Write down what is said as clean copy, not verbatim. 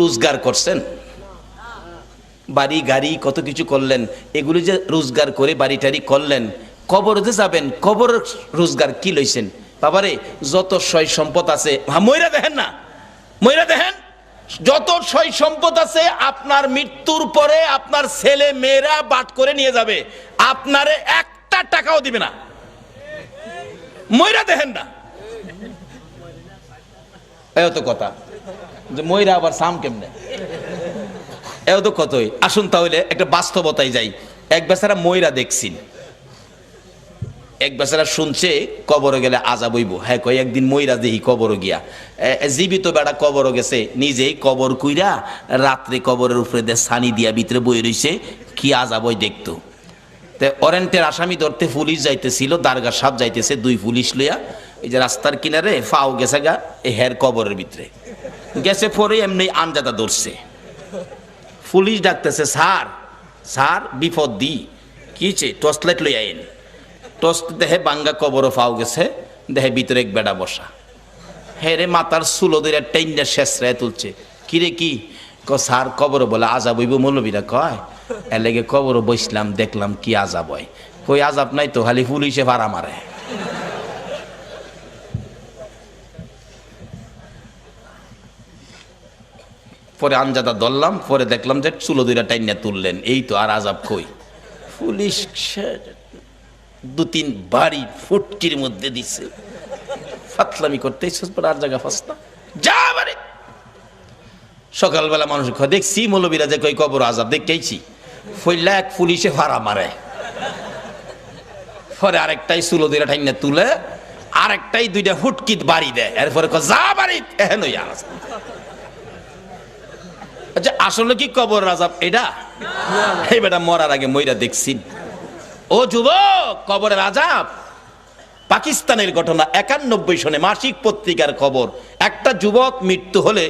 রোজগার করছেন, বাড়ি গাড়ি কত কিছু করলেন, এগুলি যে রোজগার করে বাড়ি টাড়ি করলেন, কবরে যে যাবেন, কবর রোজগার কি লইছেন? বাবারে যত সয় সম্পদ আছে, ময়রা দেখেন না, ময়রা দেখেন, যত সয় সম্পদ আছে আপনার মৃত্যুর পরে আপনার ছেলে মেয়েরা বাট করে নিয়ে যাবে, আপনারে একটা টাকাও দিবে না। ময়রা দেখেন না, এও তো কথা যে ময়রা আবার সাম কেমনে, এও তো কতই। আসুন তাহলে একটা বাস্তবতায় যাই। এক বেচারা ময়রা দেখছি, এক বেচারা শুনছে কবরে গেলে আজাব হইব। হ্যাঁ কয় একদিন ময়রা দেহি কবর গিয়া, জীবিত বেড়া কবর গেছে, নিজেই কবর কুইরা রাত্রে কবরের উপরে দিয়ে ছানি দিয়া ভিতরে বই রইছে, কি আজাব হয় দেখতো। ওয়ারেন্টের আসামি ধরতে পুলিশ যাইতেছিল, দারগা সাহেব যাইতেছে দুই পুলিশ লইয়া, এই যে রাস্তার কিনারে ফাও গেছে গা এই হের কবরের ভিতরে গেছে, পরে এমনি আনজাদা ধরছে। পুলিশ ডাকতেছে, স্যার স্যার বিপদ দি কিছে, টর্চ লাইট লই আইন। টর্চ দেহে বাঙ্গা কবর ফাও গেছে, দেহে ভিতরে এক বেড়া বসা, হেরে মাথার চুলো ধরে টেন্ডা শেষ রায় তুলছে। কিরে কি স্যার কবর বলে আজাব হইব, মৌলবীরা কয় এর লেগে কবর বসলাম, দেখলাম কি আজাব হয়। কই আজাব নাই তো, খালি পুলিশে ভাড়া মারে। পরে আনজাদা ধরলাম, পরে দেখলাম যে চুলো দুইটা টাইনা তুললেন, এই তো আর আজাব কই। পুলিশ দু তিন বাড়ি ফুটকির মধ্যে দিছে, ফাতলামি করতে আর জায়গা ফাঁসতা যা বাড়ি। সকালবেলা মানুষ দেখছি মৌলবীরা যে কই কবর আজাব দেখেছি, ফইলা এক পুলিশে ভাড়া মারে, পরে আরেকটাই চুলো দুইটা টাইনা তুলে, আরেকটাই দুইটা ফুটকিত বাড়ি দেয়, এরপরে যা বাড়ি এহেন আর। আচ্ছা আসলে কি কবর আযাব এটা? এই বেটা মরার আগে মইরা দেখছি। ও যুবক, কবরের আযাব পাকিস্তানের ঘটনা, 91 সনে মাসিক পত্রিকার খবর। একটা যুবক মৃত্যু হলে